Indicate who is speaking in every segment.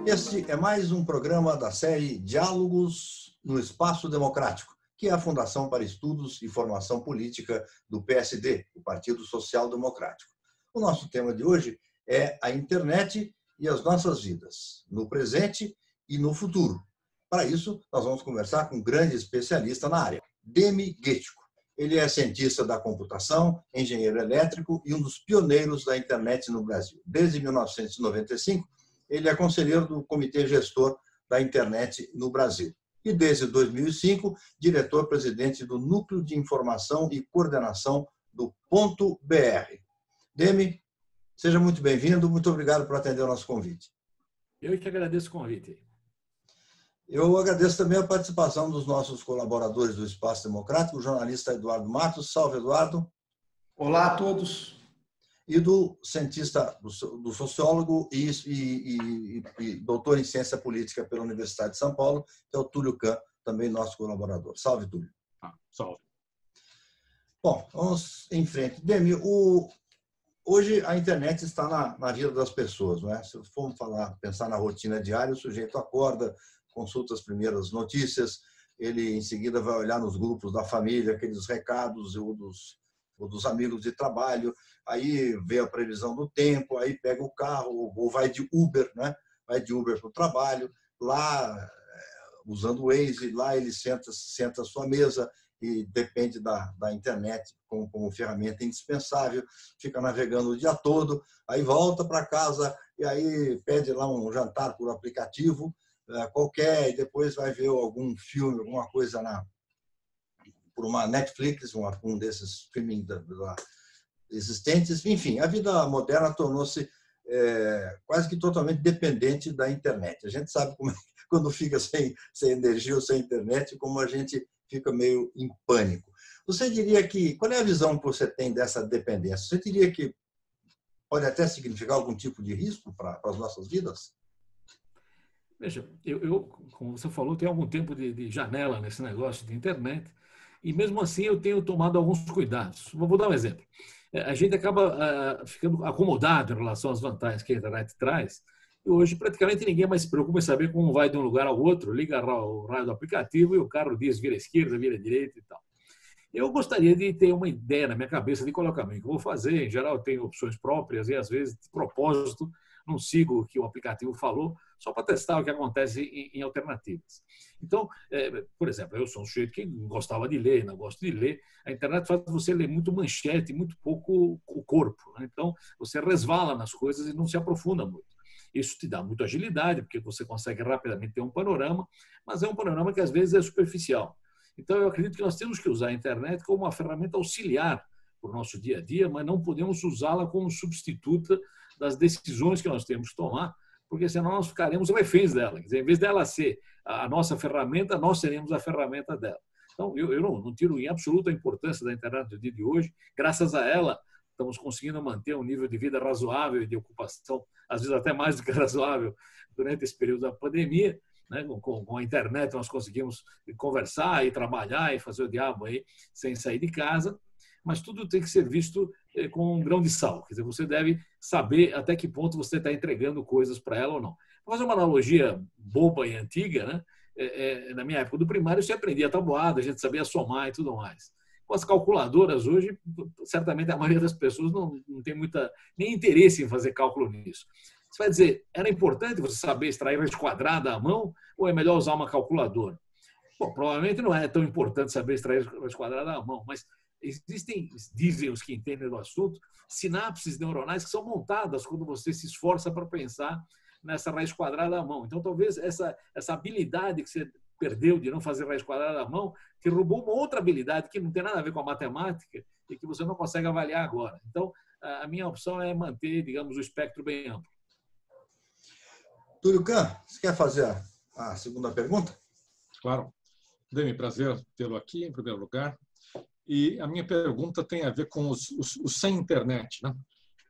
Speaker 1: Este é mais um programa da série Diálogos no Espaço Democrático, que é a Fundação para Estudos e Formação Política do PSD, o Partido Social Democrático. O nosso tema de hoje é a internet e as nossas vidas, no presente e no futuro. Para isso, nós vamos conversar com um grande especialista na área, Demi Guettico. Ele é cientista da computação, engenheiro elétrico e um dos pioneiros da internet no Brasil. Desde 1995, ele é conselheiro do Comitê Gestor da Internet no Brasil. E desde 2005, diretor-presidente do Núcleo de Informação e Coordenação do Ponto BR. Demi, seja muito bem-vindo. Muito obrigado por atender o nosso convite.
Speaker 2: Eu que agradeço o convite.
Speaker 1: Eu agradeço também a participação dos nossos colaboradores do Espaço Democrático, o jornalista Eduardo Matos. Salve, Eduardo.
Speaker 3: Olá a todos.
Speaker 1: E do cientista, do sociólogo e doutor em ciência política pela Universidade de São Paulo, que é o Túlio Kahn, também nosso colaborador. Salve, Túlio.
Speaker 3: Salve.
Speaker 1: Bom, vamos em frente. Demi, hoje a internet está na vida das pessoas, não é? Se formos pensar na rotina diária, o sujeito acorda, consulta as primeiras notícias, ele em seguida vai olhar nos grupos da família, aqueles recados ou dos amigos de trabalho, aí vê a previsão do tempo, aí pega o carro ou vai de Uber, né? Vai de Uber para o trabalho, lá, usando o Waze, lá ele senta à sua mesa e depende da internet como ferramenta indispensável, fica navegando o dia todo, aí volta para casa e aí pede lá um jantar por aplicativo qualquer, e depois vai ver algum filme, alguma coisa por uma Netflix, um desses streaming existentes. Enfim, a vida moderna tornou-se quase que totalmente dependente da internet. A gente sabe como quando fica sem energia ou sem internet, como a gente fica meio em pânico. Você diria que, qual é a visão que você tem dessa dependência? Você diria que pode até significar algum tipo de risco para as nossas vidas?
Speaker 2: Veja, eu, como você falou, tenho algum tempo de janela nesse negócio de internet e, mesmo assim, eu tenho tomado alguns cuidados. Vou dar um exemplo. A gente acaba ficando acomodado em relação às vantagens que a internet traz e hoje praticamente ninguém mais se preocupa em saber como vai de um lugar ao outro, liga o raio do aplicativo e o carro diz vira à esquerda, vira à direita e tal. Eu gostaria de ter uma ideia na minha cabeça de qual é o caminho que eu vou fazer. Em geral, eu tenho opções próprias e, às vezes, de propósito, não sigo o que o aplicativo falou, só para testar o que acontece em alternativas. Então, por exemplo, eu sou um sujeito que gostava de ler, não gosto de ler. A internet faz você ler muito manchete, muito pouco o corpo, né? Então, você resvala nas coisas e não se aprofunda muito. Isso te dá muita agilidade, porque você consegue rapidamente ter um panorama, mas é um panorama que às vezes é superficial. Então, eu acredito que nós temos que usar a internet como uma ferramenta auxiliar para o nosso dia a dia, mas não podemos usá-la como substituta das decisões que nós temos que tomar, porque senão nós ficaremos reféns dela. Quer dizer, em vez dela ser a nossa ferramenta, nós seremos a ferramenta dela. Então, eu não tiro em absoluto a importância da internet do dia de hoje. Graças a ela, estamos conseguindo manter um nível de vida razoável e de ocupação, às vezes até mais do que razoável, durante esse período da pandemia. Né? Com a internet, nós conseguimos conversar e trabalhar e fazer o diabo aí sem sair de casa. Mas tudo tem que ser visto com um grão de sal. Quer dizer, você deve saber até que ponto você está entregando coisas para ela ou não. Vou fazer uma analogia boba e antiga, né? Na minha época do primário, você aprendia tabuada, a gente sabia somar e tudo mais. Com as calculadoras hoje, certamente a maioria das pessoas não tem nem interesse em fazer cálculo nisso. Você vai dizer, era importante você saber extrair raiz quadrada à mão ou é melhor usar uma calculadora? Bom, provavelmente não é tão importante saber extrair raiz quadrada à mão, mas existem, dizem os que entendem do assunto, sinapses neuronais que são montadas quando você se esforça para pensar nessa raiz quadrada à mão. Então, talvez essa habilidade que você perdeu de não fazer raiz quadrada à mão te roubou uma outra habilidade que não tem nada a ver com a matemática e que você não consegue avaliar agora. Então, a minha opção é manter, digamos, o espectro bem amplo.
Speaker 1: Túlio Kahn, você quer fazer a segunda pergunta?
Speaker 3: Claro. Demi, prazer tê-lo aqui, em primeiro lugar. E a minha pergunta tem a ver com os sem internet, né?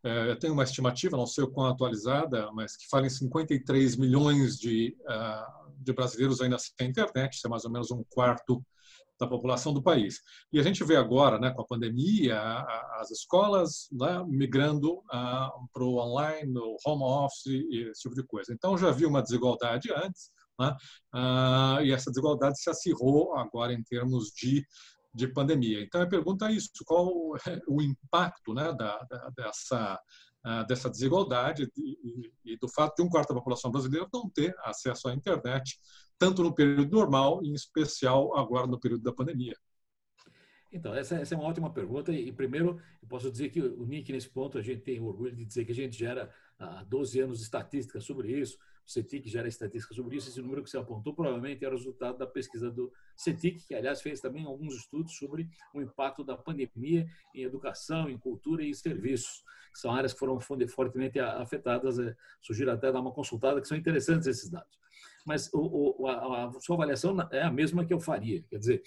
Speaker 3: Eu tenho uma estimativa, não sei o quão atualizada, mas que fala em 53 milhões de brasileiros ainda sem internet, isso é mais ou menos um quarto da população do país. E a gente vê agora, né, com a pandemia, as escolas, né, migrando para o online, no home office e esse tipo de coisa. Então, já havia uma desigualdade antes, né, e essa desigualdade se acirrou agora em termos de pandemia. Então, a pergunta é isso: qual é o impacto, né, dessa desigualdade e do fato de 1/4 da população brasileira não ter acesso à internet, tanto no período normal, em especial agora no período da pandemia?
Speaker 2: Então, essa é uma ótima pergunta. E, primeiro, eu posso dizer que o Nick, nesse ponto, a gente tem orgulho de dizer que a gente gera há 12 anos de estatística sobre isso. O CETIC gera estatística sobre isso. Esse número que você apontou provavelmente é o resultado da pesquisa do CETIC, que, aliás, fez também alguns estudos sobre o impacto da pandemia em educação, em cultura e em serviços, que são áreas que foram fortemente afetadas. Sugiro até dar uma consultada, que são interessantes esses dados. Mas a sua avaliação é a mesma que eu faria. Quer dizer,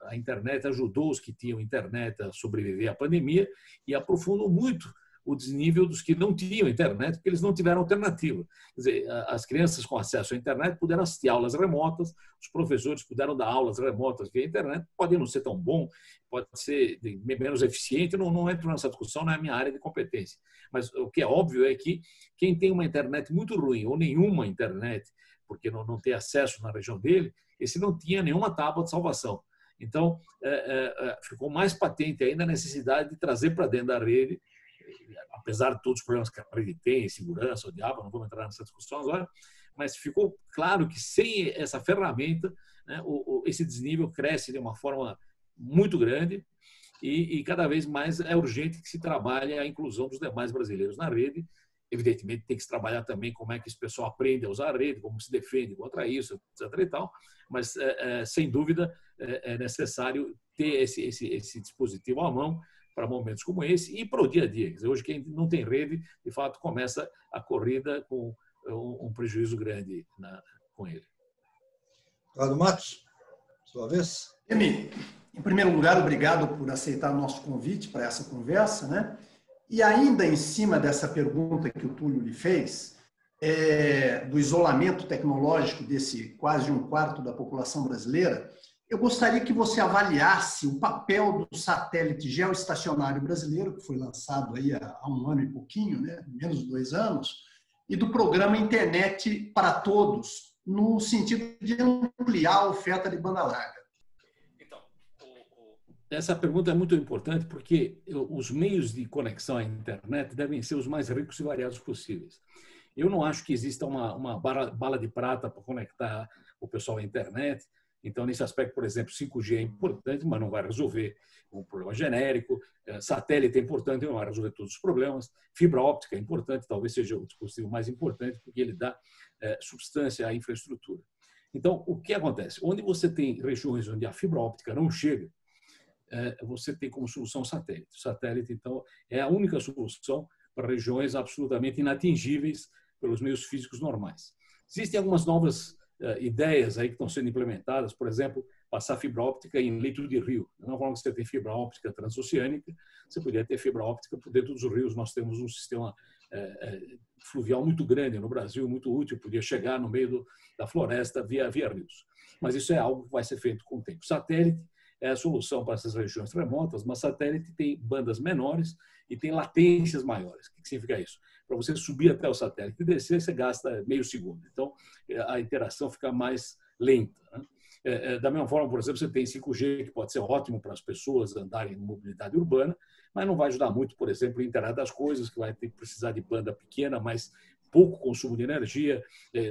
Speaker 2: a internet ajudou os que tinham internet a sobreviver à pandemia e aprofundou muito o desnível dos que não tinham internet, porque eles não tiveram alternativa. Quer dizer, as crianças com acesso à internet puderam assistir aulas remotas, os professores puderam dar aulas remotas via internet, pode não ser tão bom, pode ser menos eficiente, não entro nessa discussão, não é a minha área de competência. Mas o que é óbvio é que quem tem uma internet muito ruim ou nenhuma internet, porque não tem acesso na região dele, esse não tinha nenhuma tábua de salvação. Então, ficou mais patente ainda a necessidade de trazer para dentro da rede, apesar de todos os problemas que a rede tem, segurança, o diabo, não vamos entrar nessa discussão agora, mas ficou claro que sem essa ferramenta, né, esse desnível cresce de uma forma muito grande e cada vez mais é urgente que se trabalhe a inclusão dos demais brasileiros na rede. Evidentemente, tem que se trabalhar também como é que esse pessoal aprende a usar a rede, como se defende contra isso, etc. e tal, mas, sem dúvida, é necessário ter esse dispositivo à mão para momentos como esse e para o dia a dia. Quer dizer, hoje, quem não tem rede, de fato, começa a corrida com um prejuízo grande com ele.
Speaker 1: Ricardo Matos, sua vez.
Speaker 4: Emi, em primeiro lugar, obrigado por aceitar o nosso convite para essa conversa, né? E ainda em cima dessa pergunta que o Túlio lhe fez, do isolamento tecnológico desse quase 1/4 da população brasileira, eu gostaria que você avaliasse o papel do satélite geoestacionário brasileiro, que foi lançado aí há 1 ano e pouquinho, né? Menos de 2 anos, e do programa Internet para Todos, no sentido de ampliar a oferta de banda larga.
Speaker 2: Essa pergunta é muito importante porque os meios de conexão à internet devem ser os mais ricos e variados possíveis. Eu não acho que exista uma bala de prata para conectar o pessoal à internet. Então, nesse aspecto, por exemplo, 5G é importante, mas não vai resolver um problema genérico. Satélite é importante, não vai resolver todos os problemas. Fibra óptica é importante, talvez seja o dispositivo mais importante, porque ele dá substância à infraestrutura. Então, o que acontece? Onde você tem regiões onde a fibra óptica não chega, você tem como solução o satélite. O satélite, então, é a única solução para regiões absolutamente inatingíveis pelos meios físicos normais. Existem algumas novas ideias aí que estão sendo implementadas, por exemplo, passar fibra óptica em leito de rio. Não forma que você tem fibra óptica transoceânica, você poderia ter fibra óptica por dentro dos rios. Nós temos um sistema fluvial muito grande no Brasil, muito útil, podia chegar no meio da floresta via rios. Mas isso é algo que vai ser feito com o tempo. Satélite é a solução para essas regiões remotas, mas satélite tem bandas menores e tem latências maiores. O que significa isso? Para você subir até o satélite e descer, você gasta meio segundo. Então, a interação fica mais lenta, né? Da mesma forma, por exemplo, você tem 5G, que pode ser ótimo para as pessoas andarem em mobilidade urbana, mas não vai ajudar muito, por exemplo, em internet das coisas, que vai ter que precisar de banda pequena, mas pouco consumo de energia,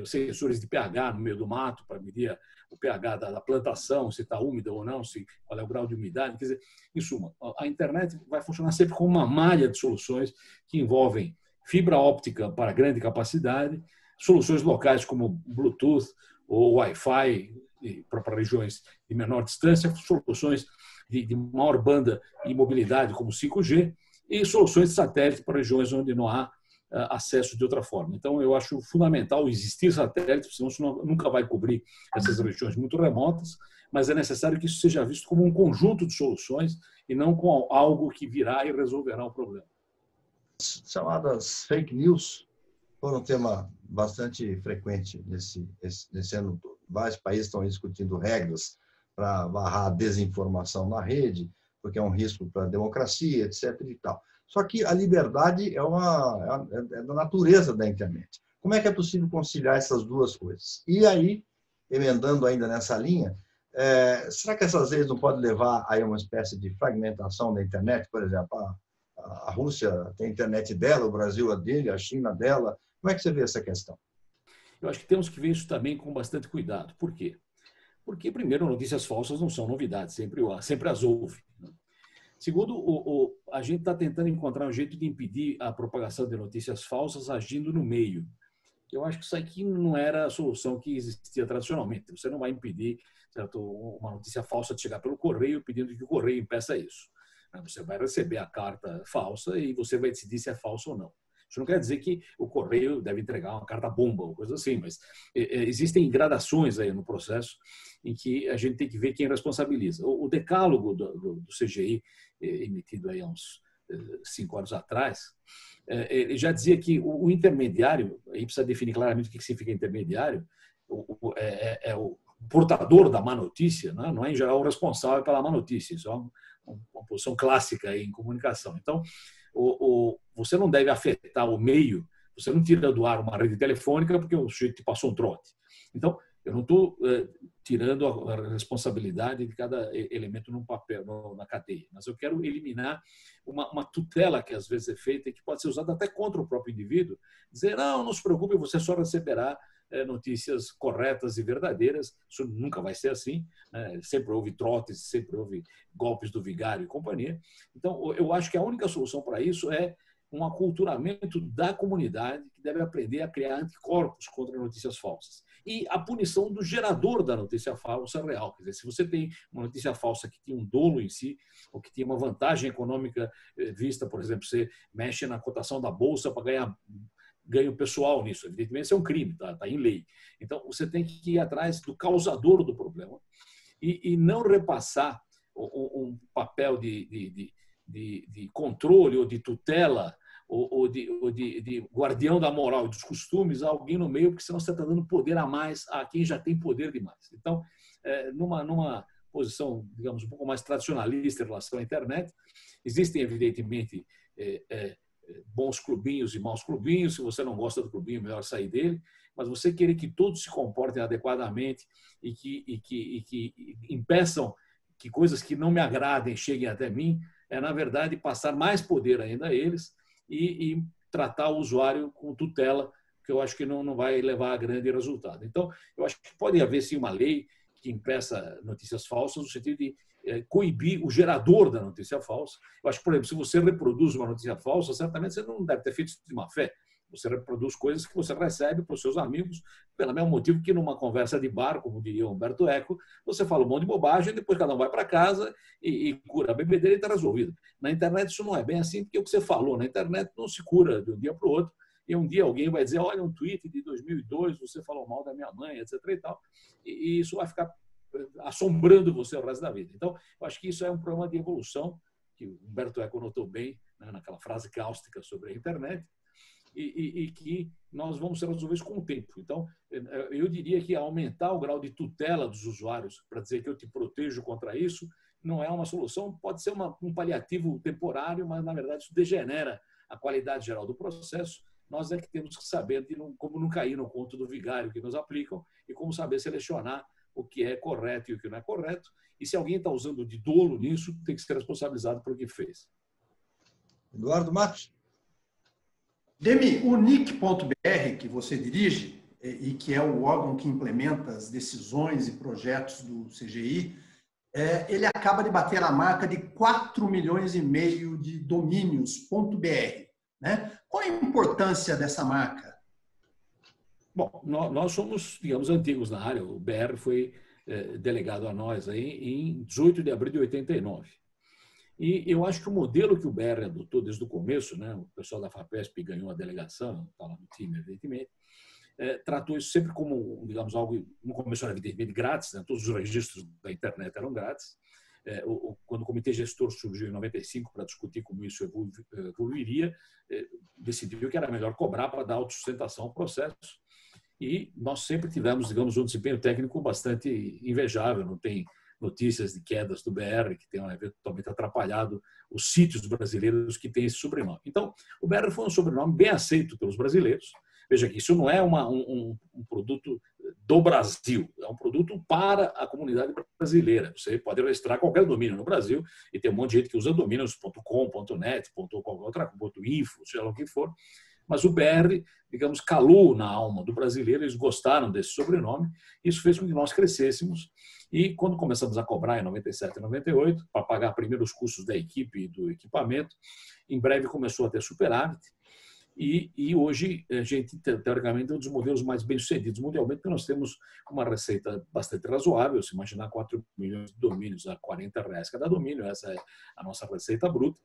Speaker 2: sensores de pH no meio do mato para medir o pH da plantação, se está úmida ou não, qual é o grau de umidade. Quer dizer, em suma, a internet vai funcionar sempre como uma malha de soluções que envolvem fibra óptica para grande capacidade, soluções locais como Bluetooth ou Wi-Fi para regiões de menor distância, soluções de maior banda e mobilidade como 5G e soluções de satélite para regiões onde não há acesso de outra forma. Então, eu acho fundamental existir satélite, senão isso nunca vai cobrir essas regiões muito remotas, mas é necessário que isso seja visto como um conjunto de soluções e não como algo que virá e resolverá o problema.
Speaker 1: Chamadas fake news foram um tema bastante frequente nesse ano todo. Vários países estão discutindo regras para barrar a desinformação na rede, porque é um risco para a democracia, etc. e tal. Só que a liberdade é da natureza da internet. Como é que é possível conciliar essas duas coisas? E aí, emendando ainda nessa linha, será que essas leis não podem levar a uma espécie de fragmentação da internet? Por exemplo, a Rússia tem a internet dela, o Brasil a dele, a China dela. Como é que você vê essa questão?
Speaker 2: Eu acho que temos que ver isso também com bastante cuidado. Por quê? Porque, primeiro, notícias falsas não são novidades, sempre as houve. Segundo, a gente está tentando encontrar um jeito de impedir a propagação de notícias falsas agindo no meio. Eu acho que isso aqui não era a solução que existia tradicionalmente. Você não vai impedir, certo, uma notícia falsa de chegar pelo correio pedindo que o correio impeça isso. Você vai receber a carta falsa e você vai decidir se é falsa ou não. Isso não quer dizer que o correio deve entregar uma carta bomba ou coisa assim, mas existem gradações aí no processo em que a gente tem que ver quem responsabiliza. O decálogo do CGI, emitido aí há uns 5 anos atrás, ele já dizia que o intermediário, aí precisa definir claramente o que significa intermediário, é o portador da má notícia, né? Não é, em geral, o responsável pela má notícia. Isso é uma posição clássica aí em comunicação. Então, você não deve afetar o meio, você não tira do ar uma rede telefônica porque o sujeito te passou um trote. Então, eu não estou tirando a responsabilidade de cada elemento num papel, na cadeia, mas eu quero eliminar uma tutela que às vezes é feita e que pode ser usada até contra o próprio indivíduo, dizer, não se preocupe, você só receberá notícias corretas e verdadeiras. Isso nunca vai ser assim, né? Sempre houve trotes, sempre houve golpes do vigário e companhia. Então, eu acho que a única solução para isso é um aculturamento da comunidade que deve aprender a criar anticorpos contra notícias falsas. E a punição do gerador da notícia falsa real. Quer dizer, se você tem uma notícia falsa que tinha um dolo em si, ou que tinha uma vantagem econômica vista, por exemplo, você mexe na cotação da bolsa para ganhar ganho pessoal nisso. Evidentemente, isso é um crime, está em lei. Então, você tem que ir atrás do causador do problema e não repassar um papel de controle ou de tutela ou de guardião da moral e dos costumes a alguém no meio, porque senão você está dando poder a mais a quem já tem poder demais. Então, numa posição, digamos, um pouco mais tradicionalista em relação à internet, existem, evidentemente, bons clubinhos e maus clubinhos. Se você não gosta do clubinho, é melhor sair dele. Mas você querer que todos se comportem adequadamente e que impeçam que coisas que não me agradem cheguem até mim, na verdade, passar mais poder ainda a eles e tratar o usuário com tutela, que eu acho que não vai levar a grande resultado. Então, eu acho que pode haver, sim, uma lei que impeça notícias falsas, no sentido de coibir o gerador da notícia falsa. Eu acho que, por exemplo, se você reproduz uma notícia falsa, certamente você não deve ter feito isso de má fé. Você reproduz coisas que você recebe para os seus amigos, pelo mesmo motivo que numa conversa de bar, como diria Humberto Eco, você fala um monte de bobagem, depois cada um vai para casa e cura a bebedeira e está resolvido. Na internet isso não é bem assim, porque o que você falou na internet não se cura de um dia para o outro, e um dia alguém vai dizer, olha, um tweet de 2002, você falou mal da minha mãe, etc. e tal, e isso vai ficar assombrando você o resto da vida. Então, eu acho que isso é um problema de evolução, que o Humberto Eco notou bem, né, naquela frase cáustica sobre a internet, e que nós vamos resolver isso com o tempo. Então, eu diria que aumentar o grau de tutela dos usuários para dizer que eu te protejo contra isso não é uma solução, pode ser um paliativo temporário, mas, na verdade, isso degenera a qualidade geral do processo. Nós é que temos que saber como não cair no conto do vigário que nos aplicam e como saber selecionar o que é correto e o que não é correto. E se alguém está usando de dolo nisso, tem que ser responsabilizado por o que fez.
Speaker 1: Eduardo Matos.
Speaker 4: Demi, o NIC.br, que você dirige, e que é o órgão que implementa as decisões e projetos do CGI, ele acaba de bater a marca de 4,5 milhões de domínios.br. Né? Qual a importância dessa marca?
Speaker 2: Bom, nós somos, digamos, antigos na área. O BR foi delegado a nós aí em 18 de abril de 89. E eu acho que o modelo que o BR adotou desde o começo, né, o pessoal da FAPESP ganhou a delegação, está lá no time, evidentemente, tratou isso sempre como, digamos, algo, no começo era evidentemente grátis, né, todos os registros da internet eram grátis. Quando o comitê gestor surgiu em 95 para discutir como isso evoluiria, decidiu que era melhor cobrar para dar autossustentação ao processo. E nós sempre tivemos, digamos, um desempenho técnico bastante invejável, não notícias de quedas do BR, que tenham eventualmente atrapalhado os sítios brasileiros que têm esse sobrenome. Então, o BR foi um sobrenome bem aceito pelos brasileiros. Veja que isso não é um produto do Brasil, é um produto para a comunidade brasileira. Você pode registrar qualquer domínio no Brasil e tem um monte de gente que usa domínios .com, .net, qualquer outra, .info, seja lá o que for. Mas o BR, digamos, calou na alma do brasileiro, eles gostaram desse sobrenome, isso fez com que nós crescêssemos. E quando começamos a cobrar em 97 e 98, para pagar primeiro os custos da equipe e do equipamento, em breve começou a ter superávit. E hoje, a gente, teoricamente, é um dos modelos mais bem-sucedidos mundialmente, porque nós temos uma receita bastante razoável. Se imaginar 4 milhões de domínios a R$40 cada domínio, essa é a nossa receita bruta.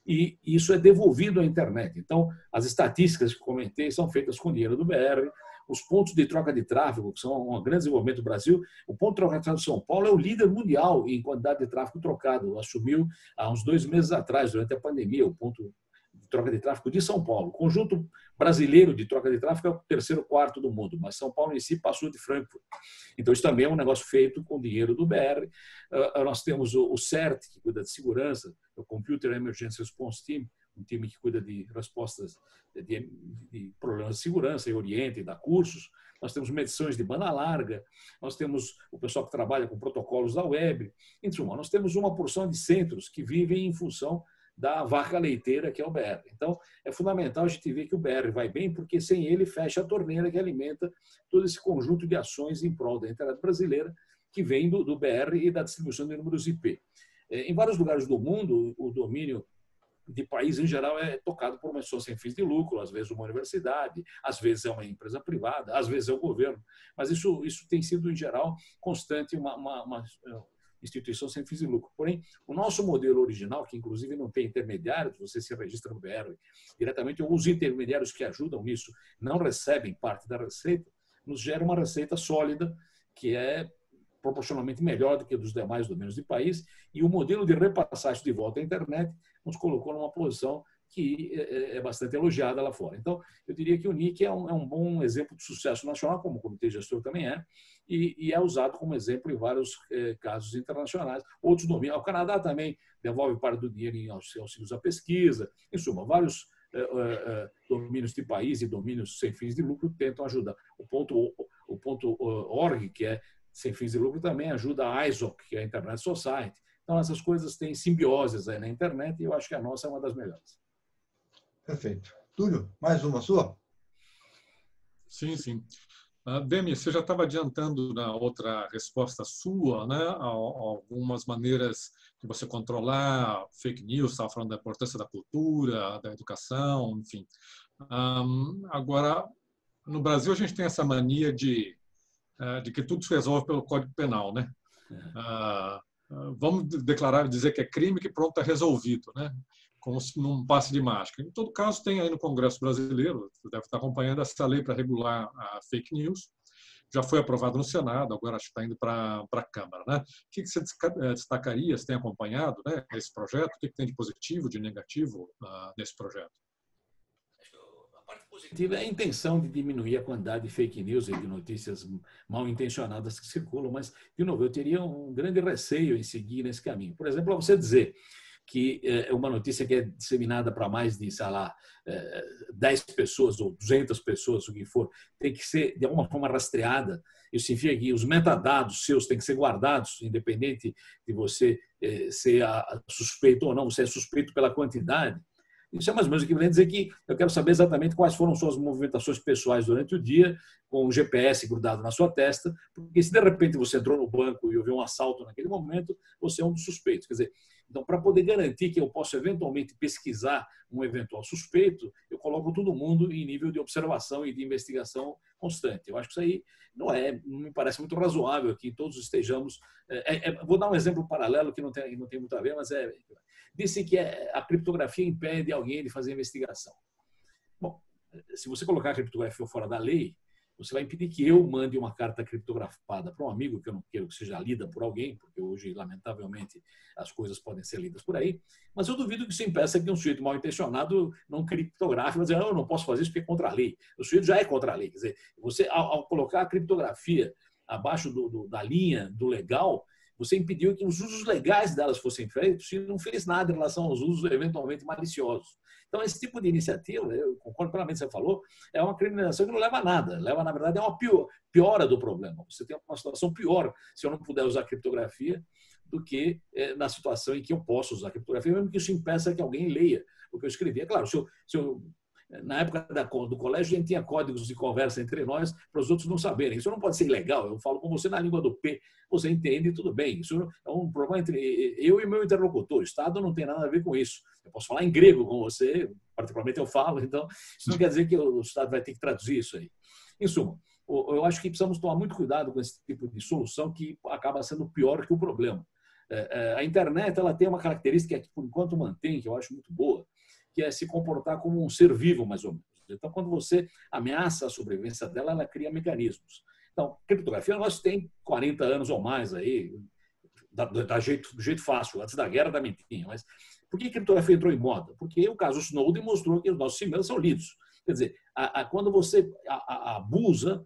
Speaker 2: E isso é devolvido à internet. Então, as estatísticas que comentei são feitas com dinheiro do BR. Os pontos de troca de tráfego, que são um grande desenvolvimento do Brasil, o ponto de troca de tráfego de São Paulo é o líder mundial em quantidade de tráfego trocado. Assumiu há uns 2 meses atrás, durante a pandemia, o ponto de troca de tráfego de São Paulo. O conjunto brasileiro de troca de tráfego é o 3º, 4º do mundo, mas São Paulo em si passou de Frankfurt. Então, isso também é um negócio feito com dinheiro do BR. Nós temos o CERT, que cuida de segurança, o Computer Emergency Response Team, um time que cuida de respostas de problemas de segurança e orienta e dá cursos. Nós temos medições de banda larga, nós temos o pessoal que trabalha com protocolos da web. Em suma, nós temos uma porção de centros que vivem em função da vaca leiteira, que é o BR. Então, é fundamental a gente ver que o BR vai bem, porque sem ele fecha a torneira que alimenta todo esse conjunto de ações em prol da internet brasileira, que vem do BR e da distribuição de números IP. Em vários lugares do mundo, o domínio de país, em geral, é tocado por uma pessoa sem fins de lucro, às vezes uma universidade, às vezes é uma empresa privada, às vezes é o governo. Mas isso tem sido, em geral, constante, uma instituição sem fins de lucro. Porém, o nosso modelo original, que inclusive não tem intermediários, você se registra no BR diretamente, ou os intermediários que ajudam nisso não recebem parte da receita, nos gera uma receita sólida, que é proporcionalmente melhor do que a dos demais domínios do país, e o modelo de repassagem de volta à internet nos colocou numa posição que é bastante elogiada lá fora. Então, eu diria que o NIC é um bom exemplo de sucesso nacional, como o Comitê Gestor também é, e é usado como exemplo em vários casos internacionais. Outros domínios, o Canadá também devolve parte do dinheiro em auxílios à pesquisa, em suma, vários domínios de país e domínios sem fins de lucro tentam ajudar. O ponto .org, que é sem fins de lucro, também ajuda a ISOC, que é a Internet Society. Então, essas coisas têm simbioses aí na internet e eu acho que a nossa é uma das melhores.
Speaker 1: Perfeito. Túlio, mais uma sua?
Speaker 3: Sim, sim. Demi, você já estava adiantando na outra resposta sua, né, algumas maneiras de você controlar fake news, estava falando da importância da cultura, da educação, enfim. Agora, no Brasil, a gente tem essa mania de que tudo se resolve pelo Código Penal, né? Vamos dizer que é crime, que pronto, está resolvido, né? Como se num passe de mágica. Em todo caso, tem aí no Congresso Brasileiro, você deve estar acompanhando essa lei para regular a fake news. Já foi aprovado no Senado, agora acho que está indo para a Câmara, né? O que você destacaria, você tem acompanhado, né, esse projeto? O que tem de positivo, de negativo nesse projeto?
Speaker 2: A parte positiva é a intenção de diminuir a quantidade de fake news e de notícias mal intencionadas que circulam, mas, de novo, eu teria um grande receio em seguir nesse caminho. Por exemplo, você dizer que é uma notícia que é disseminada para mais de, sei lá, 10 pessoas ou 200 pessoas, o que for, tem que ser de alguma forma rastreada. Isso significa que os metadados seus têm que ser guardados, independente de você ser suspeito ou não, você é suspeito pela quantidade. Isso é mais ou menos equivalente a dizer que eu quero saber exatamente quais foram suas movimentações pessoais durante o dia, com o GPS grudado na sua testa, porque se de repente você entrou no banco e houve um assalto naquele momento, você é um dos suspeitos. Quer dizer, então, para poder garantir que eu possa eventualmente pesquisar um eventual suspeito, eu coloco todo mundo em nível de observação e de investigação constante. Eu acho que isso aí não me parece muito razoável que todos estejamos... vou dar um exemplo paralelo que não tem muito a ver, mas disse que a criptografia impede alguém de fazer investigação. Bom, se você colocar a criptografia fora da lei, você vai impedir que eu mande uma carta criptografada para um amigo, que eu não quero que seja lida por alguém, porque hoje, lamentavelmente, as coisas podem ser lidas por aí, mas eu duvido que isso impeça que um sujeito mal intencionado não criptografe, mas eu não posso fazer isso porque é contra a lei. O sujeito já é contra a lei. Quer dizer, você, ao colocar a criptografia abaixo da linha do legal, Você impediu que os usos legais delas fossem feitos e não fez nada em relação aos usos eventualmente maliciosos. Então, esse tipo de iniciativa, eu concordo plenamente com o que você falou, é uma criminalização que não leva a nada. Leva, na verdade, a uma piora do problema. Você tem uma situação pior se eu não puder usar criptografia do que na situação em que eu posso usar criptografia, mesmo que isso impeça que alguém leia o que eu escrevi. É claro, na época do colégio, a gente tinha códigos de conversa entre nós para os outros não saberem. Isso não pode ser ilegal. Eu falo com você na língua do P, você entende, tudo bem. Isso é um problema entre eu e meu interlocutor. O Estado não tem nada a ver com isso. Eu posso falar em grego com você, particularmente eu falo, então isso não quer dizer que o Estado vai ter que traduzir isso aí. Em suma, eu acho que precisamos tomar muito cuidado com esse tipo de solução que acaba sendo pior que o problema. A internet ela tem uma característica que, por enquanto, mantém, que eu acho muito boa, que é se comportar como um ser vivo, mais ou menos. Então, quando você ameaça a sobrevivência dela, ela cria mecanismos. Então, criptografia, nós tem 40 anos ou mais aí, do jeito fácil. Antes da guerra também tinha. Mas por que a criptografia entrou em moda? Porque o caso Snowden mostrou que os nossos e-mails são lidos. Quer dizer, quando você abusa,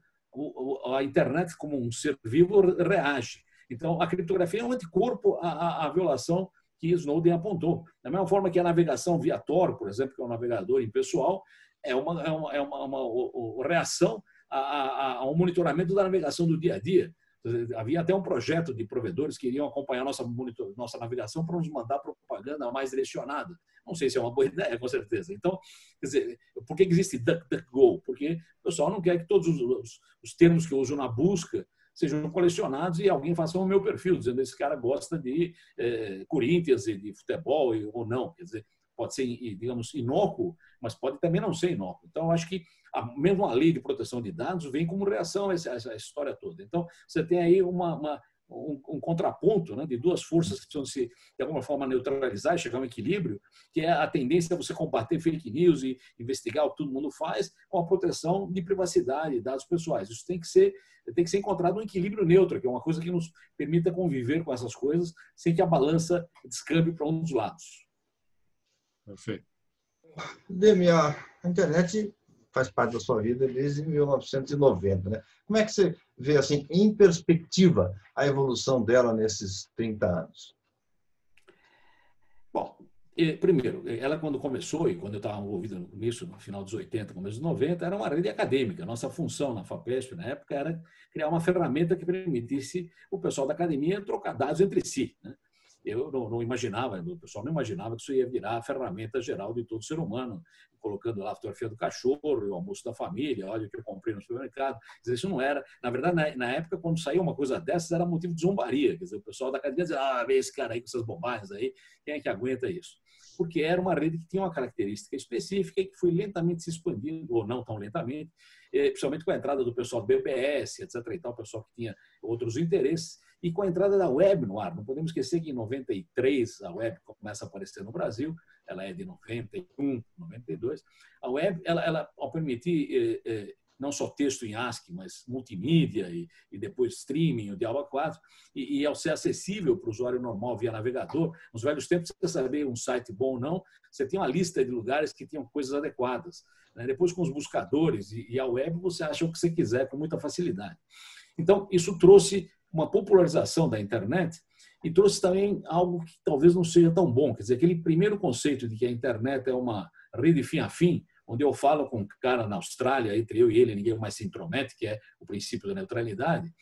Speaker 2: a internet como um ser vivo reage. Então, a criptografia é um anticorpo à violação que Snowden apontou. Da mesma forma que a navegação via Tor, por exemplo, que é um navegador impessoal, é uma reação ao monitoramento da navegação do dia a dia. Havia até um projeto de provedores que iriam acompanhar nossa navegação para nos mandar propaganda mais direcionada. Não sei se é uma boa ideia, com certeza. Então, quer dizer, por que existe DuckDuckGo? Porque o pessoal não quer que todos os termos que eu uso na busca sejam colecionados e alguém faça o meu perfil, dizendo que esse cara gosta de Corinthians e de futebol ou não. Quer dizer, pode ser, digamos, inócuo, mas pode também não ser inócuo. Então, eu acho que mesmo a lei de proteção de dados vem como reação a essa história toda. Então, você tem aí um contraponto, né, de duas forças que precisam se, de alguma forma, neutralizar e chegar a um equilíbrio, que é a tendência a você combater fake news e investigar o que todo mundo faz com a proteção de privacidade e dados pessoais. Isso tem que ser encontrado um equilíbrio neutro, que é uma coisa que nos permita conviver com essas coisas sem que a balança descambe para um dos lados.
Speaker 3: Perfeito.
Speaker 1: Demi, a internet faz parte da sua vida desde 1990, né? Como é que você vê, assim, em perspectiva, a evolução dela nesses 30 anos?
Speaker 2: Bom, primeiro, ela quando começou, e quando eu estava envolvido nisso, no final dos 80, começo dos 90, era uma rede acadêmica. Nossa função na FAPESP, na época, era criar uma ferramenta que permitisse o pessoal da academia trocar dados entre si, né? Eu não imaginava, o pessoal não imaginava que isso ia virar a ferramenta geral de todo ser humano, colocando lá a fotografia do cachorro, o almoço da família, olha o que eu comprei no supermercado. Quer dizer, isso não era... Na verdade, na época, quando saía uma coisa dessas, era motivo de zombaria. Quer dizer, o pessoal da academia dizia, vê esse cara aí com essas bobagens aí, quem é que aguenta isso? Porque era uma rede que tinha uma característica específica e que foi lentamente se expandindo, ou não tão lentamente, principalmente com a entrada do pessoal do BPS, etc. e tal, o pessoal que tinha outros interesses, e com a entrada da web no ar. Não podemos esquecer que em 93 a web começa a aparecer no Brasil, ela é de 91, 92. A web, ela ao permitir não só texto em ASCII, mas multimídia e depois streaming, o Dialga 4, e ao ser acessível para o usuário normal via navegador, nos velhos tempos, você saber um site bom ou não, você tinha uma lista de lugares que tinham coisas adequadas. Depois, com os buscadores e a web, você acha o que você quiser com muita facilidade. Então, isso trouxe uma popularização da internet e trouxe também algo que talvez não seja tão bom. Quer dizer, aquele primeiro conceito de que a internet é uma rede fim a fim, onde eu falo com um cara na Austrália, entre eu e ele, ninguém mais se intromete, que é o princípio da neutralidade,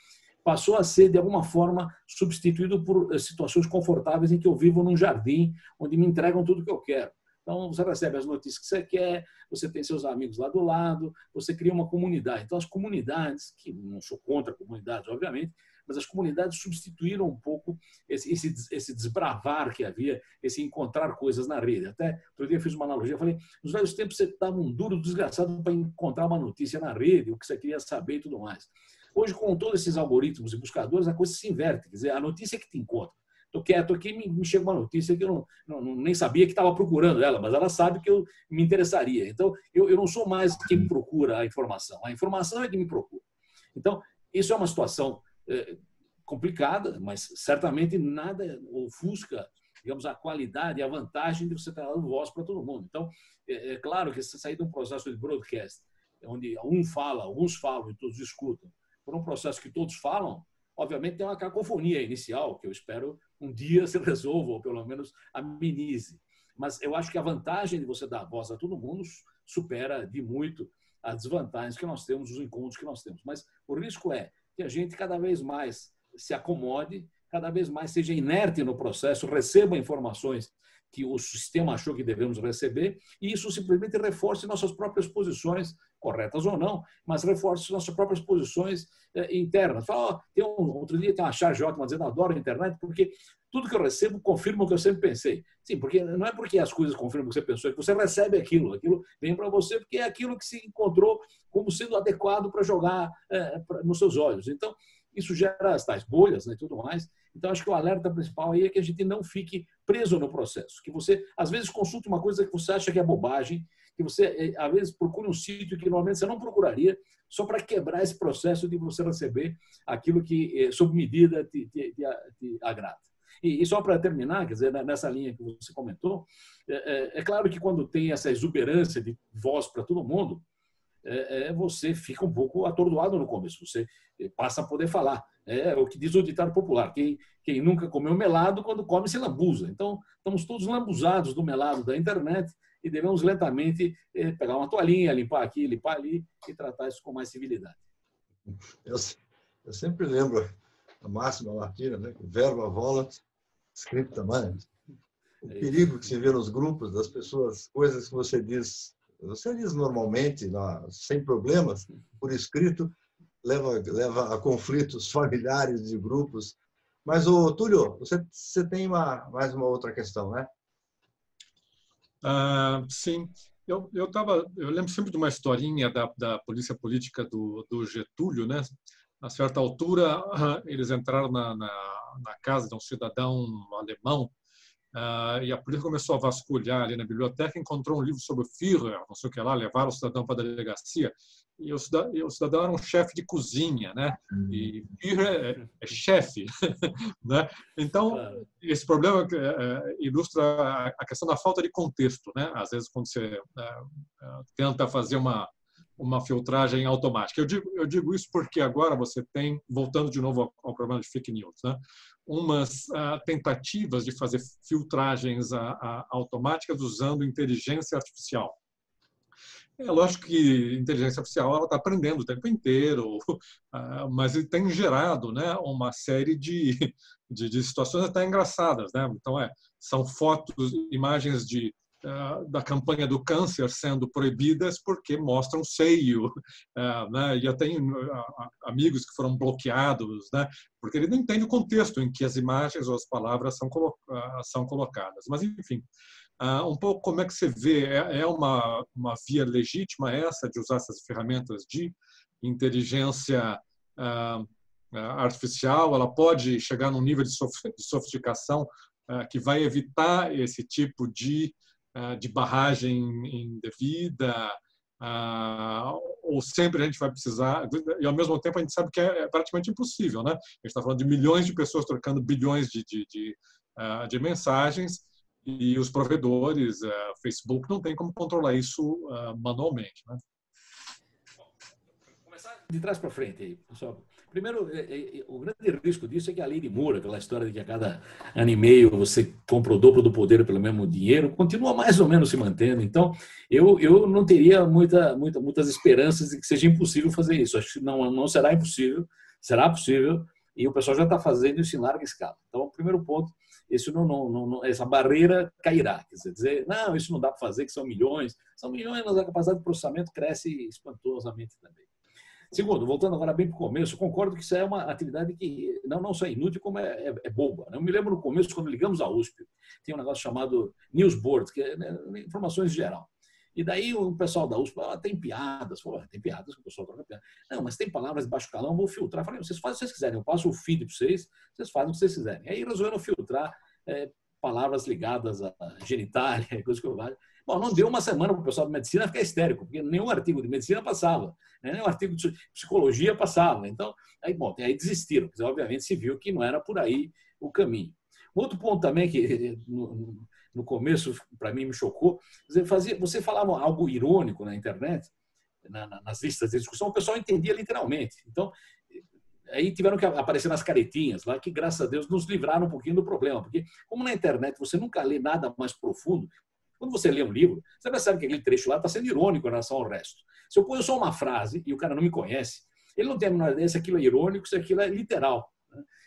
Speaker 2: passou a ser, de alguma forma, substituído por situações confortáveis em que eu vivo num jardim, onde me entregam tudo o que eu quero. Então, você recebe as notícias que você quer, você tem seus amigos lá do lado, você cria uma comunidade. Então, as comunidades, que não sou contra comunidades, obviamente, mas as comunidades substituíram um pouco esse desbravar que havia, esse encontrar coisas na rede. Até outro dia eu fiz uma analogia, eu falei, nos velhos tempos você estava um duro desgraçado para encontrar uma notícia na rede, o que você queria saber e tudo mais. Hoje, com todos esses algoritmos e buscadores, a coisa se inverte. Quer dizer, a notícia que te encontra. Estou quieto aqui, me chega uma notícia que eu nem sabia que estava procurando ela, mas ela sabe que eu me interessaria. Então, eu não sou mais quem procura a informação é que me procura. Então, isso é uma situação complicada, mas certamente nada ofusca, digamos, a qualidade e a vantagem de você estar dando voz para todo mundo. Então, é claro que se sair de um processo de broadcast, onde alguns falam e todos escutam, por um processo que todos falam, obviamente tem uma cacofonia inicial, que eu espero um dia se resolva, ou pelo menos amenize. Mas eu acho que a vantagem de você dar voz a todo mundo supera de muito as desvantagens que nós temos, os encontros que nós temos. Mas o risco é que a gente cada vez mais se acomode, cada vez mais seja inerte no processo, receba informações que o sistema achou que devemos receber, e isso simplesmente reforce nossas próprias posições, corretas ou não, mas reforce nossas próprias posições internas. Fala, outro dia tem uma charge ótima dizendo: adoro a internet porque tudo que eu recebo confirma o que eu sempre pensei. Sim, porque não é porque as coisas confirmam o que você pensou, é que você recebe aquilo vem para você porque é aquilo que se encontrou como sendo adequado para jogar nos seus olhos. Então, isso gera as tais bolhas, né, e tudo mais. Então, acho que o alerta principal aí é que a gente não fique preso no processo, que você, às vezes, consulte uma coisa que você acha que é bobagem, que você, às vezes, procure um sítio que normalmente você não procuraria, só para quebrar esse processo de você receber aquilo que, sob medida, te agrada. E só para terminar, quer dizer, nessa linha que você comentou, é claro que quando tem essa exuberância de voz para todo mundo, você fica um pouco atordoado no começo, você passa a poder falar. É o que diz o ditado popular: quem nunca comeu melado, quando come se lambuza. Então, estamos todos lambuzados do melado da internet e devemos lentamente pegar uma toalhinha, limpar aqui, limpar ali e tratar isso com mais civilidade.
Speaker 1: Eu sempre lembro a máxima latina, né? Verba volant, scripta manent. O perigo que se vê nos grupos das pessoas, coisas que você diz normalmente, sem problemas, por escrito, leva a conflitos familiares de grupos. Mas, Túlio, você tem mais uma outra questão, né?
Speaker 3: Sim. Eu lembro sempre de uma historinha da polícia política do Getúlio, né? A certa altura, eles entraram na casa de um cidadão alemão, e a polícia começou a vasculhar ali na biblioteca, encontrou um livro sobre o Führer, não sei o que lá, levaram o cidadão para a delegacia, e o cidadão era um chefe de cozinha, né? E Führer é chefe, né? Então, esse problema ilustra a questão da falta de contexto, né? Às vezes, quando você tenta fazer uma filtragem automática. Eu digo isso porque agora você tem, voltando de novo ao problema de fake news, né? Umas tentativas de fazer filtragens automáticas usando inteligência artificial. É lógico que inteligência artificial ela está aprendendo o tempo inteiro, mas ele tem gerado, né, uma série de situações até engraçadas, né? Então, são fotos, imagens da campanha do câncer sendo proibidas porque mostram seio, né? E eu tenho amigos que foram bloqueados, né? Porque ele não entende o contexto em que as imagens ou as palavras são colocadas. Mas, enfim, um pouco como é que você vê? É uma via legítima essa de usar essas ferramentas de inteligência artificial? Ela pode chegar num nível de sofisticação que vai evitar esse tipo de barragem indevida, ou sempre a gente vai precisar, e ao mesmo tempo a gente sabe que é praticamente impossível, né? A gente está falando de milhões de pessoas trocando bilhões de mensagens, e os provedores, Facebook, não tem como controlar isso manualmente, né?
Speaker 2: Vou começar de trás para frente aí, pessoal. Primeiro, o grande risco disso é que a lei de Moore, aquela história de que a cada ano e meio você compra o dobro do poder pelo mesmo dinheiro, continua mais ou menos se mantendo. Então, eu não teria muitas esperanças de que seja impossível fazer isso. Acho que não será impossível, será possível, e o pessoal já está fazendo isso em larga escala. Então, o primeiro ponto, essa barreira cairá. Quer dizer, não, isso não dá para fazer, que são milhões, mas a capacidade de processamento cresce espantosamente também. Segundo, voltando agora bem para o começo, concordo que isso é uma atividade que não só é inútil, como é boba. Eu me lembro no começo, quando ligamos à USP, tinha um negócio chamado Newsboard, que é informações em geral. E daí o pessoal da USP, tem piadas, tem piadas que o pessoal troca piada. Não, mas tem palavras de baixo calão, vou filtrar. Eu falei, vocês fazem o que vocês quiserem, eu passo o feed para vocês fazem o que vocês quiserem. Aí resolveram filtrar palavras ligadas à genitália, coisas que eu valho. Bom, não deu uma semana para o pessoal de medicina ficar histérico, porque nenhum artigo de medicina passava, né? Nenhum artigo de psicologia passava. Então, aí desistiram, porque obviamente se viu que não era por aí o caminho. Outro ponto também que no começo, para mim, me chocou, você falava algo irônico na internet, nas listas de discussão, o pessoal entendia literalmente. Então, aí tiveram que aparecer nas caretinhas lá, que graças a Deus nos livraram um pouquinho do problema, porque como na internet você nunca lê nada mais profundo, quando você lê um livro, você percebe que aquele trecho lá está sendo irônico em relação ao resto. Se eu ponho só uma frase e o cara não me conhece, ele não tem a menor ideia se aquilo é irônico, se aquilo é literal.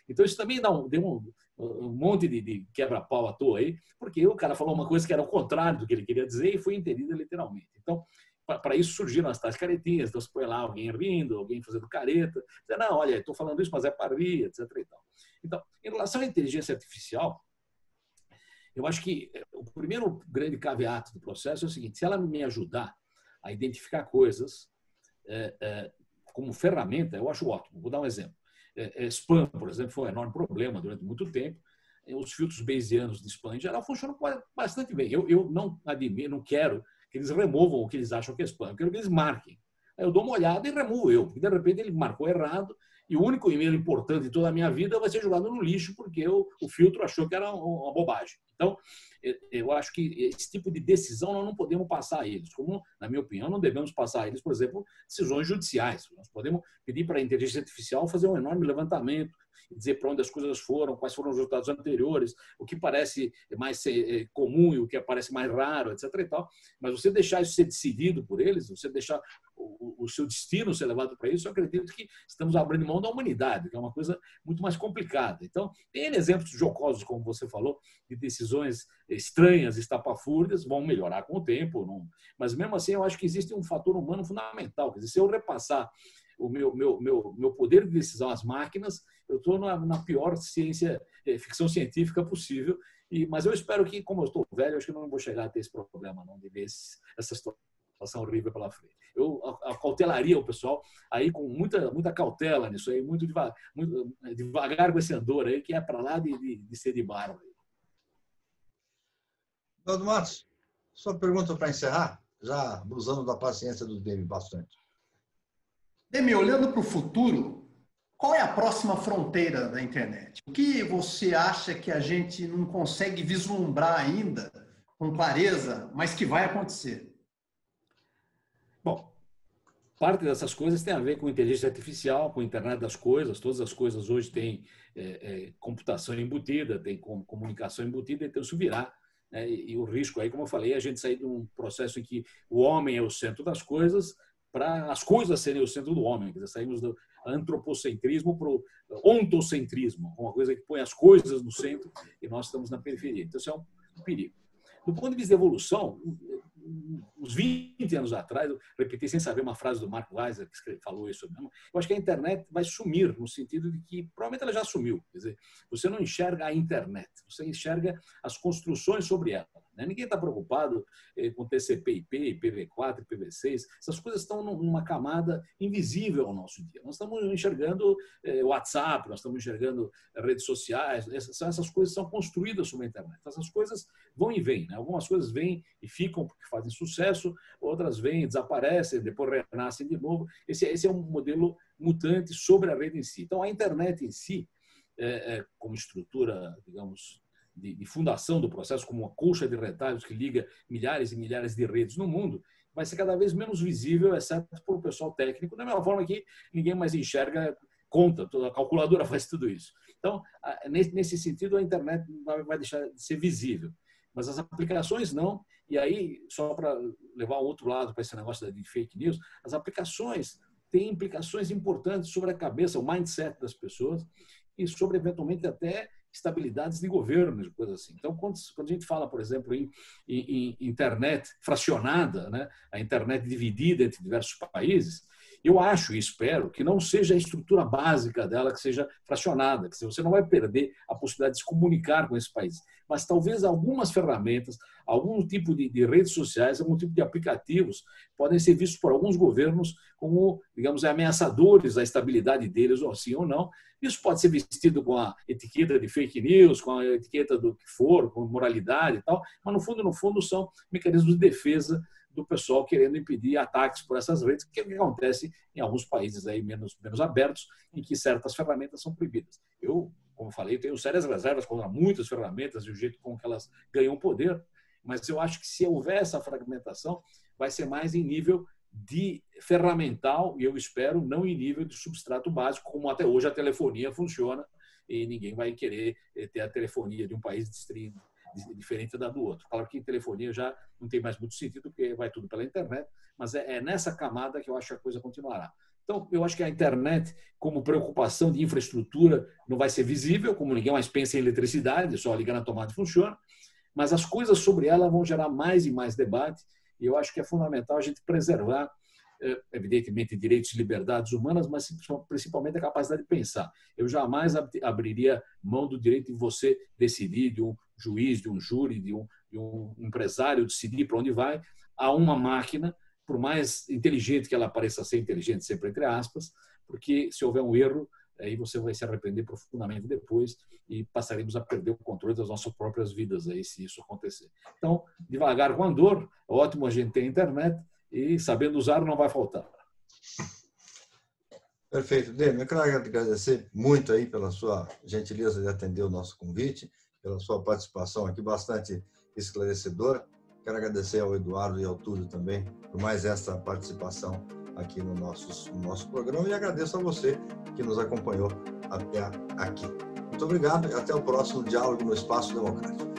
Speaker 2: Então isso também deu um monte de quebra-pau à toa aí, porque o cara falou uma coisa que era o contrário do que ele queria dizer e foi entendida literalmente. Então, para isso surgiram as tais caretinhas, então você põe lá alguém rindo, alguém fazendo careta, dizendo, não, olha, estou falando isso, mas é para rir, etc. E tal. Então, em relação à inteligência artificial, eu acho que o primeiro grande caveat do processo é o seguinte: se ela me ajudar a identificar coisas como ferramenta, eu acho ótimo. Vou dar um exemplo. Spam, por exemplo, foi um enorme problema durante muito tempo. Os filtros bayesianos de spam, em geral, funcionam bastante bem. Eu não admiro, não quero que eles removam o que eles acham que é spam. Eu quero que eles marquem. Aí eu dou uma olhada e removo eu. Porque, de repente, ele marcou errado e o único e-mail importante de toda a minha vida vai ser jogado no lixo porque o filtro achou que era uma bobagem. Então, eu acho que esse tipo de decisão nós não podemos passar a eles. Como, na minha opinião, não devemos passar a eles, por exemplo, decisões judiciais. Nós podemos pedir para a inteligência artificial fazer um enorme levantamento e dizer para onde as coisas foram, quais foram os resultados anteriores, o que parece mais comum e o que parece mais raro, etc. E tal. Mas você deixar isso ser decidido por eles, você deixar o seu destino ser levado para isso, eu acredito que estamos abrindo mão da humanidade, que é uma coisa muito mais complicada. Então, tem exemplos jocosos, como você falou, de decisões estranhas, estapafúrdias, vão melhorar com o tempo, não... mas mesmo assim eu acho que existe um fator humano fundamental. Quer dizer, se eu repassar o meu poder de decisão às máquinas, eu estou na pior ficção científica possível. Mas eu espero que, como eu estou velho, acho que eu não vou chegar a ter esse problema, não, de ver essa situação horrível pela frente. Eu acautelaria o pessoal aí com muita cautela nisso aí, muito devagar com esse andor aí, que é para lá de ser de barba.
Speaker 1: Eduardo Matos, sua pergunta para encerrar, já abusando da paciência do Demi bastante.
Speaker 4: Demi, olhando para o futuro, qual é a próxima fronteira da internet? O que você acha que a gente não consegue vislumbrar ainda com clareza, mas que vai acontecer?
Speaker 2: Bom, parte dessas coisas tem a ver com inteligência artificial, com a internet das coisas. Todas as coisas hoje têm computação embutida, tem comunicação embutida, então isso virá. E o risco aí, como eu falei, é a gente sair de um processo em que o homem é o centro das coisas para as coisas serem o centro do homem. Quer dizer, saímos do antropocentrismo para o ontocentrismo, uma coisa que põe as coisas no centro e nós estamos na periferia. Então, isso é um perigo. Do ponto de vista de evolução, uns 20 anos atrás, eu repeti sem saber uma frase do Mark Weiser, que falou isso mesmo, eu acho que a internet vai sumir, no sentido de que provavelmente ela já sumiu. Quer dizer, você não enxerga a internet, você enxerga as construções sobre ela. Ninguém está preocupado com TCP/IP, IPv4, IPv6. Essas coisas estão numa camada invisível ao nosso dia. Nós estamos enxergando WhatsApp, nós estamos enxergando redes sociais. Essas coisas são construídas sobre a internet. Essas coisas vão e vêm. Algumas coisas vêm e ficam porque fazem sucesso, outras vêm e desaparecem, depois renascem de novo. Esse é um modelo mutante sobre a rede em si. Então, a internet em si, como estrutura, digamos, de fundação do processo, como uma colcha de retalhos que liga milhares e milhares de redes no mundo, vai ser cada vez menos visível, exceto por o pessoal técnico, da mesma forma que ninguém mais enxerga conta, a calculadora faz tudo isso. Então, nesse sentido, a internet vai deixar de ser visível, mas as aplicações não. E aí, só para levar o outro lado para esse negócio de fake news, as aplicações têm implicações importantes sobre a cabeça, o mindset das pessoas e sobre, eventualmente, até estabilidades de governo e coisas assim. Então, quando a gente fala, por exemplo, em internet fracionada, né, a internet dividida entre diversos países, eu acho e espero que não seja a estrutura básica dela que seja fracionada, que você não vai perder a possibilidade de se comunicar com esses países, mas talvez algumas ferramentas, algum tipo de redes sociais, algum tipo de aplicativos podem ser vistos por alguns governos como, digamos, ameaçadores à estabilidade deles, ou sim ou não. Isso pode ser vestido com a etiqueta de fake news, com a etiqueta do que for, com moralidade e tal, mas no fundo são mecanismos de defesa do pessoal querendo impedir ataques por essas redes, que é o que acontece em alguns países aí menos abertos, em que certas ferramentas são proibidas. Eu, como falei, tenho sérias reservas contra muitas ferramentas e o jeito com que elas ganham poder, mas eu acho que se houver essa fragmentação, vai ser mais em nível de ferramental, e eu espero, não em nível de substrato básico, como até hoje a telefonia funciona, e ninguém vai querer ter a telefonia de um país diferente da do outro. Claro que em telefonia já não tem mais muito sentido, porque vai tudo pela internet, mas é nessa camada que eu acho que a coisa continuará. Então, eu acho que a internet, como preocupação de infraestrutura, não vai ser visível, como ninguém mais pensa em eletricidade, só ligar na tomada e funciona, mas as coisas sobre ela vão gerar mais e mais debate, e eu acho que é fundamental a gente preservar, evidentemente, direitos e liberdades humanas, mas principalmente a capacidade de pensar. Eu jamais abriria mão do direito de você decidir, de um juiz, de um júri, de um empresário decidir para onde vai, a uma máquina, por mais inteligente que ela pareça ser inteligente, sempre entre aspas, porque se houver um erro, aí você vai se arrepender profundamente depois e passaremos a perder o controle das nossas próprias vidas aí, se isso acontecer. Então, devagar com andor, é ótimo a gente ter internet e sabendo usar não vai faltar.
Speaker 1: Perfeito. Demi, eu quero agradecer muito aí pela sua gentileza de atender o nosso convite, pela sua participação aqui bastante esclarecedora. Quero agradecer ao Eduardo e ao Túlio também por mais essa participação aqui no nosso programa e agradeço a você que nos acompanhou até aqui. Muito obrigado e até o próximo Diálogo no Espaço Democrático.